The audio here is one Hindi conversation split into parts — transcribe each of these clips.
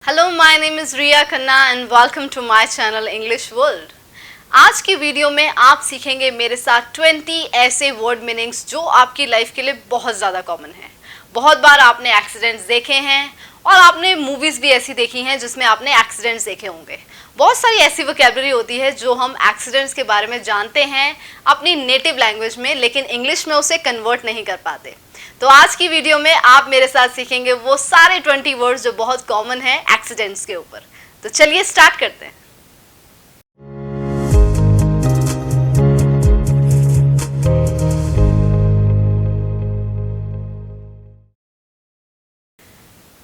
Hello, my name is Riya Khanna and welcome to my channel English world. आज की वीडियो में आप सीखेंगे मेरे साथ 20 ऐसे वर्ड मीनिंग्स जो आपकी लाइफ के लिए बहुत ज़्यादा कॉमन है। बहुत बार आपने एक्सीडेंट्स देखे हैं और आपने मूवीज़ भी ऐसी देखी हैं जिसमें आपने एक्सीडेंट्स देखे होंगे। बहुत सारी ऐसी वोकैबुलरी होती है जो हम एक्सीडेंट्स के बारे में जानते हैं अपनी नेटिव लैंग्वेज में, लेकिन इंग्लिश में उसे कन्वर्ट नहीं कर पाते। तो आज की वीडियो में आप मेरे साथ सीखेंगे वो सारे 20 वर्ड्स जो बहुत कॉमन हैं एक्सीडेंट्स के ऊपर। तो चलिए स्टार्ट करते हैं।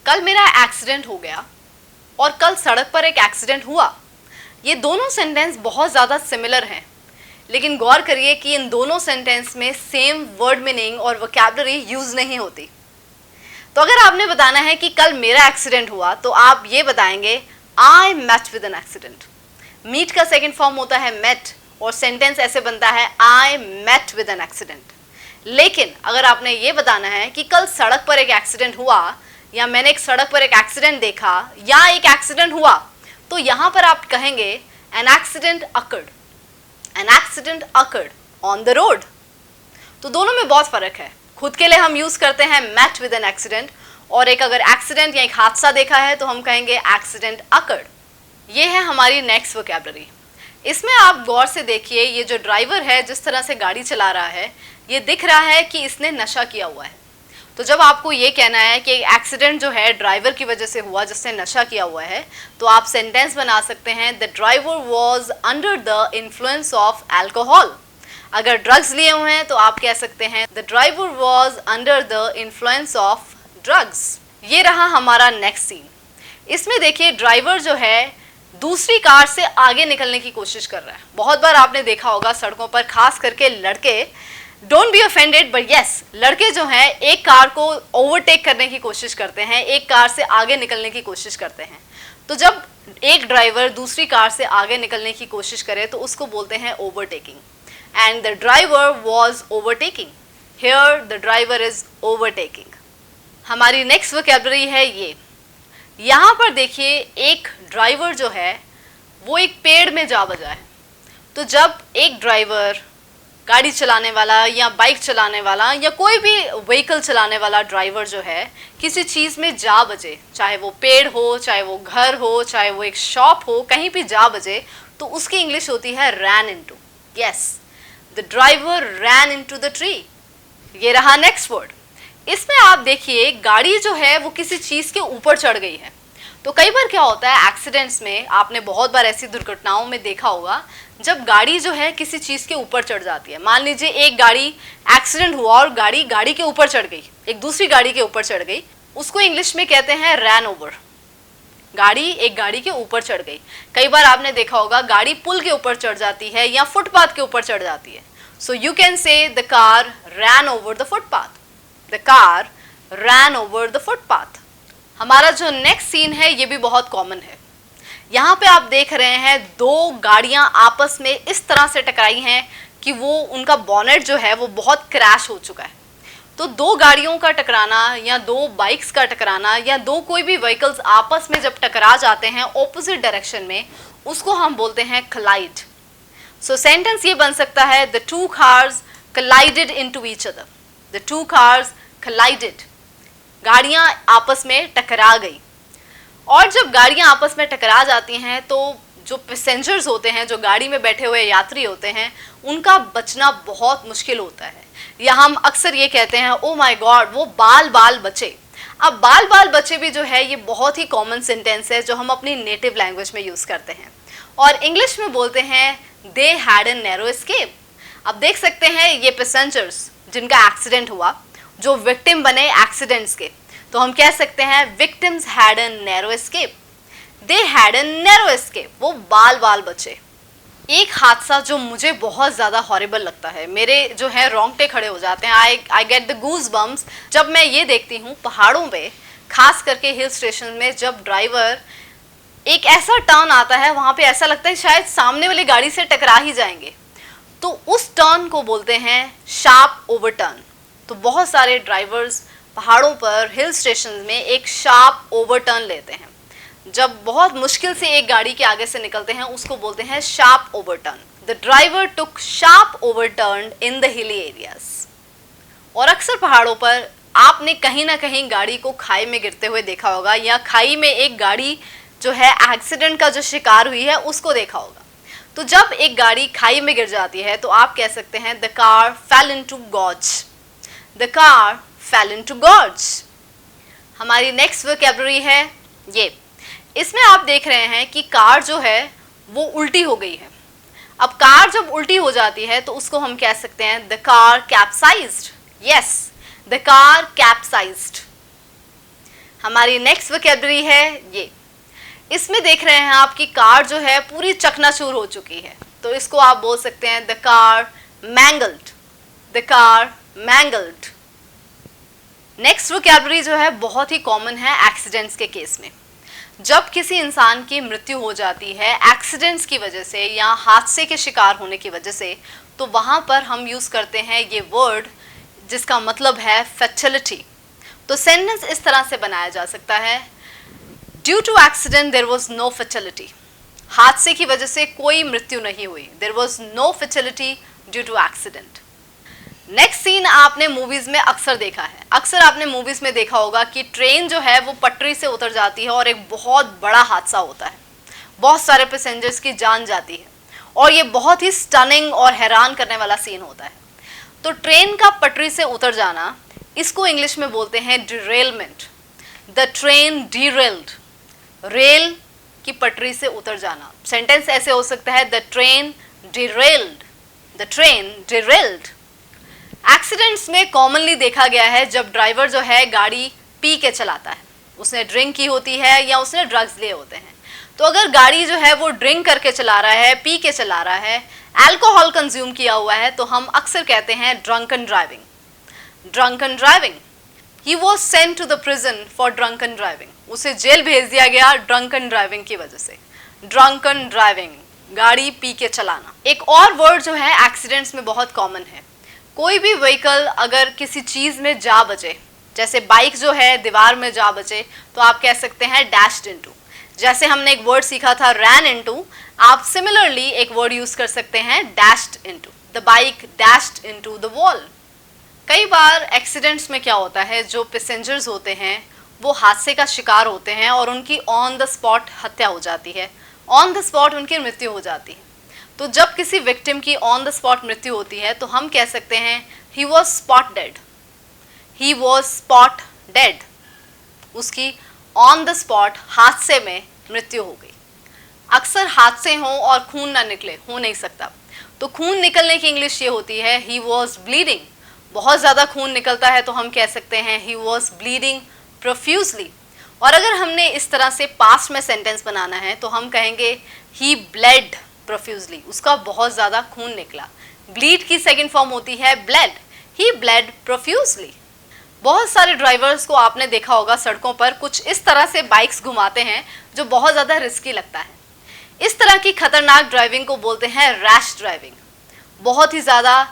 कल मेरा एक्सीडेंट हो गया और कल सड़क पर एक एक्सीडेंट हुआ। ये दोनों सेंटेंस बहुत ज़्यादा सिमिलर हैं, लेकिन गौर करिए कि इन दोनों सेंटेंस में सेम वर्ड मीनिंग और वोकैबुलरी यूज़ नहीं होती। तो अगर आपने बताना है कि कल मेरा एक्सीडेंट हुआ तो आप ये बताएंगे I met with an accident. Meet का सेकेंड फॉर्म होता है मेट और सेंटेंस ऐसे बनता है I met with an accident. लेकिन अगर आपने ये बताना है कि कल सड़क पर एक एक्सीडेंट हुआ या मैंने एक सड़क पर एक एक्सीडेंट देखा या एक एक्सीडेंट हुआ, तो यहाँ पर आप कहेंगे an accident occurred. An accident occurred on the road. तो दोनों में बहुत फर्क है। खुद के लिए हम यूज करते हैं मेट विद एन एक्सीडेंट, और एक अगर एक्सीडेंट या एक हादसा देखा है तो हम कहेंगे एक्सीडेंट अकर्ड। ये है हमारी नेक्स्ट वोकैबुलरी। इसमें आप गौर से देखिए, ये जो ड्राइवर है जिस तरह से गाड़ी चला रहा है, ये दिख रहा है कि इसने नशा किया हुआ है। तो जब आपको ये कहना है कि एक्सीडेंट जो है ड्राइवर की वजह से हुआ जिसने नशा किया हुआ है, तो आप सेंटेंस बना सकते हैं the driver was under the influence of alcohol. अगर ड्रग्स लिए हुए हैं तो आप कह सकते हैं the driver was under the influence of drugs. ये रहा हमारा नेक्स्ट सीन। इसमें देखिए ड्राइवर जो है दूसरी कार से आगे निकलने की कोशिश कर रहा है। बहुत बार आपने देखा होगा सड़कों पर, खास करके लड़के, don't be offended but yes, लड़के जो हैं एक कार को ओवरटेक करने की कोशिश करते हैं, एक कार से आगे निकलने की कोशिश करते हैं। तो जब एक ड्राइवर दूसरी कार से आगे निकलने की कोशिश करे तो उसको बोलते हैं overtaking. And the driver was overtaking. Here the driver is overtaking. हमारी नेक्स्ट वोकैबुलरी है ये। यहाँ पर देखिए एक ड्राइवर जो है वो एक पेड़ में जा बजा है। तो जब एक ड्राइवर, गाड़ी चलाने वाला या बाइक चलाने वाला या कोई भी व्हीकल चलाने वाला ड्राइवर जो है किसी चीज़ में जा बजे, चाहे वो पेड़ हो, चाहे वो घर हो, चाहे वो एक शॉप हो, कहीं भी जा बजे, तो उसकी इंग्लिश होती है ran into. Yes, the driver ran into the tree. ये रहा नेक्स्ट वर्ड। इसमें आप देखिए गाड़ी जो है वो किसी चीज़ के ऊपर चढ़ गई है। तो कई बार क्या होता है एक्सीडेंट्स में, आपने बहुत बार ऐसी दुर्घटनाओं में देखा होगा जब गाड़ी जो है किसी चीज़ के ऊपर चढ़ जाती है। मान लीजिए एक गाड़ी, एक्सीडेंट हुआ और गाड़ी के ऊपर चढ़ गई, एक दूसरी गाड़ी के ऊपर चढ़ गई, उसको इंग्लिश में कहते हैं रैन ओवर। गाड़ी एक गाड़ी के ऊपर चढ़ गई। कई बार आपने देखा होगा गाड़ी पुल के ऊपर चढ़ जाती है या फुटपाथ के ऊपर चढ़ जाती है। So you can say the car rain over the footpath. The car rain over the footpath. हमारा जो नेक्स्ट सीन है ये भी बहुत कॉमन है। यहाँ पे आप देख रहे हैं दो गाड़ियाँ आपस में इस तरह से टकराई हैं कि वो उनका बॉनेट जो है वो बहुत क्रैश हो चुका है। तो दो गाड़ियों का टकराना या दो बाइक्स का टकराना या दो कोई भी व्हीकल्स आपस में जब टकरा जाते हैं ऑपोजिट डायरेक्शन में, उसको हम बोलते हैं collide। सो सेंटेंस ये बन सकता है the two cars collided into each other। The two cars collided। गाड़ियाँ आपस में टकरा गई। और जब गाड़ियाँ आपस में टकरा जाती हैं तो जो पैसेंजर्स होते हैं, जो गाड़ी में बैठे हुए यात्री होते हैं, उनका बचना बहुत मुश्किल होता है। या हम अक्सर ये कहते हैं ओ माय गॉड वो बाल बाल बचे। अब बाल बाल बचे भी जो है ये बहुत ही कॉमन सेंटेंस है जो हम अपनी नेटिव लैंग्वेज में यूज़ करते हैं, और इंग्लिश में बोलते हैं they had an narrow escape. अब देख सकते हैं ये पैसेंजर्स जिनका एक्सीडेंट हुआ, जो विक्टिम बने एक्सीडेंट्स के, तो हम कह सकते हैं victims had an narrow escape. They had an narrow escape. वो बाल बाल बचे। एक हादसा जो मुझे बहुत ज़्यादा हॉरिबल लगता है, मेरे जो है रोंगटे खड़े हो जाते हैं, I get the goosebumps जब मैं ये देखती हूँ पहाड़ों पे, खास करके हिल स्टेशन में, जब ड्राइवर एक ऐसा टर्न आता है वहाँ पे ऐसा लगता है शायद सामने वाली गाड़ी से टकरा ही जाएंगे, तो उस टर्न को बोलते हैं शार्प ओवर टर्न। तो बहुत सारे ड्राइवर्स पहाड़ों पर, हिल स्टेशन में एक शार्प ओवर टर्न लेते हैं। जब बहुत मुश्किल से एक गाड़ी के आगे से निकलते हैं उसको बोलते हैं sharp overturn. The driver took sharp overturn in the hilly areas. और अक्सर पहाड़ों पर आपने कहीं ना कहीं गाड़ी को खाई में गिरते हुए देखा होगा, या खाई में एक गाड़ी जो है एक्सीडेंट का जो शिकार हुई है उसको देखा होगा। तो जब एक गाड़ी खाई में गिर जाती है तो आप कह सकते हैं the car fail into gorge. The car fail into gorge. हमारी नेक्स्ट वोकैबुलरी है ये। इसमें आप देख रहे हैं कि कार जो है वो उल्टी हो गई है। अब कार जब उल्टी हो जाती है तो उसको हम कह सकते हैं the car capsized. Yes, the car capsized. हमारी नेक्स्ट वोकैबुलरी है ये। इसमें देख रहे हैं आप कि कार जो है पूरी चकनाचूर हो चुकी है, तो इसको आप बोल सकते हैं the car mangled. The car mangled. Next vocabulary जो है बहुत ही कॉमन है एक्सीडेंट्स के केस में। जब किसी इंसान की मृत्यु हो जाती है एक्सीडेंट्स की वजह से या हादसे के शिकार होने की वजह से, तो वहाँ पर हम यूज़ करते हैं ये वर्ड जिसका मतलब है फैटलिटी। तो सेंटेंस इस तरह से बनाया जा सकता है, due to accident there was no fatality. हादसे की वजह से कोई मृत्यु नहीं हुई, there was no fatality due to accident. Next scene आपने मूवीज में अक्सर देखा है। अक्सर आपने मूवीज में देखा होगा कि ट्रेन जो है वो पटरी से उतर जाती है और एक बहुत बड़ा हादसा होता है, बहुत सारे पैसेंजर्स की जान जाती है और ये बहुत ही स्टनिंग और हैरान करने वाला सीन होता है। तो ट्रेन का पटरी से उतर जाना, इसको इंग्लिश में बोलते हैं derailment. The train derailed. Rail की पटरी से उतर जाना। सेंटेंस ऐसे हो सकता है the train derailed. The train derailed. Accidents में कॉमनली देखा गया है जब ड्राइवर जो है गाड़ी पी के चलाता है, उसने ड्रिंक की होती है या उसने ड्रग्स लिए होते हैं। तो अगर गाड़ी जो है वो ड्रिंक करके चला रहा है, पी के चला रहा है, अल्कोहल कंज्यूम किया हुआ है, तो हम अक्सर कहते हैं drunken driving. Drunken driving. He was sent to the prison for drunken driving. उसे जेल भेज दिया गया ड्रंकन ड्राइविंग की वजह से। ड्रंकन ड्राइविंग, गाड़ी पी के चलाना। एक और वर्ड जो है एक्सीडेंट्स में बहुत कॉमन है। कोई भी व्हीकल अगर किसी चीज़ में जा बचे, जैसे बाइक जो है दीवार में जा बचे, तो आप कह सकते हैं डैश्ड इनटू। जैसे हमने एक वर्ड सीखा था रैन इनटू, आप सिमिलरली एक वर्ड यूज़ कर सकते हैं dashed into. The bike dashed into the wall. कई बार एक्सीडेंट्स में क्या होता है, जो पैसेंजर्स होते हैं वो हादसे का शिकार होते हैं और उनकी ऑन द स्पॉट हत्या हो जाती है, ऑन द स्पॉट उनकी मृत्यु हो जाती है। तो जब किसी विक्टिम की ऑन द स्पॉट मृत्यु होती है तो हम कह सकते हैं he was spot dead. He was spot dead. उसकी ऑन द स्पॉट हादसे में मृत्यु हो गई। अक्सर हादसे हों और खून ना निकले, हो नहीं सकता, तो खून निकलने की इंग्लिश ये होती है ही वॉज ब्लीडिंग। बहुत ज़्यादा खून निकलता है तो हम कह सकते हैं ही वॉज ब्लीडिंग प्रोफ्यूजली। और अगर हमने इस तरह से पास्ट में सेंटेंस बनाना है तो हम कहेंगे ही ब्लेड प्रोफ्यूजली। उसका बहुत ज़्यादा खून निकला। ब्लीड की सेकंड फॉर्म होती है ब्लेड। ही ब्लेड प्रोफ्यूजली। बहुत सारे ड्राइवर्स को आपने देखा होगा सड़कों पर कुछ इस तरह से बाइक्स घुमाते हैं जो बहुत ज़्यादा रिस्की लगता है। इस तरह की खतरनाक ड्राइविंग को बोलते हैं रैश ड्राइविंग। बहुत ही ज़्यादा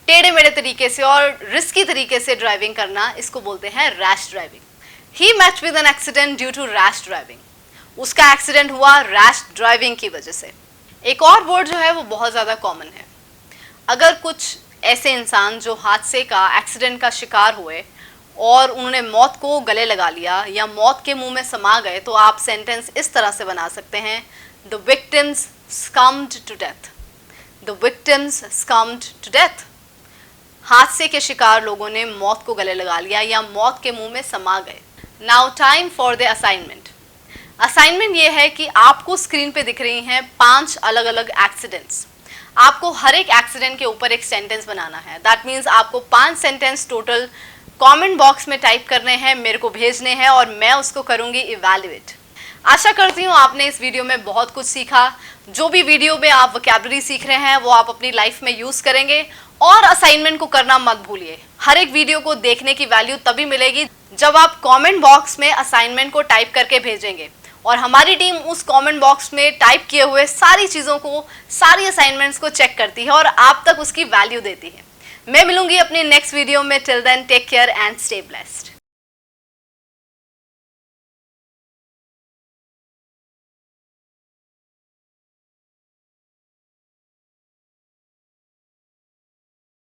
टेढ़े मेढ़े तरीके से और रिस्की तरीके से ड्राइविंग करना, इसको बोलते हैं rash driving. He met with an accident due to rash driving. उसका एक्सीडेंट हुआ रैश ड्राइविंग की वजह से। एक और वर्ड जो है वो बहुत ज़्यादा कॉमन है। अगर कुछ ऐसे इंसान जो हादसे का, एक्सीडेंट का शिकार हुए और उन्होंने मौत को गले लगा लिया या मौत के मुंह में समा गए, तो आप सेंटेंस इस तरह से बना सकते हैं the victims succumbed to death. The victims succumbed to death. हादसे के शिकार लोगों ने मौत को गले लगा लिया या मौत के मुंह में समा गए। Now time for the assignment. Assignment ये है कि आपको स्क्रीन पे दिख रही हैं 5 अलग अलग एक्सीडेंट्स। आपको हर एक एक्सीडेंट के ऊपर एक सेंटेंस बनाना है। दैट मीन्स आपको 5 सेंटेंस टोटल कमेंट बॉक्स में टाइप करने हैं, मेरे को भेजने हैं और मैं उसको करूँगी इवैल्यूएट। आशा करती हूँ आपने इस वीडियो में बहुत कुछ सीखा। जो भी वीडियो में आप वोकैबुलरी सीख रहे हैं वो आप अपनी लाइफ में यूज़ करेंगे। और असाइनमेंट को करना मत भूलिए। हर एक वीडियो को देखने की वैल्यू तभी मिलेगी जब आप कमेंट बॉक्स में असाइनमेंट को टाइप करके भेजेंगे और हमारी टीम उस कमेंट बॉक्स में टाइप किए हुए सारी चीज़ों को, सारी असाइनमेंट्स को चेक करती है और आप तक उसकी वैल्यू देती है। मैं मिलूंगी अपने नेक्स्ट वीडियो में। Till then take care and stay blessed.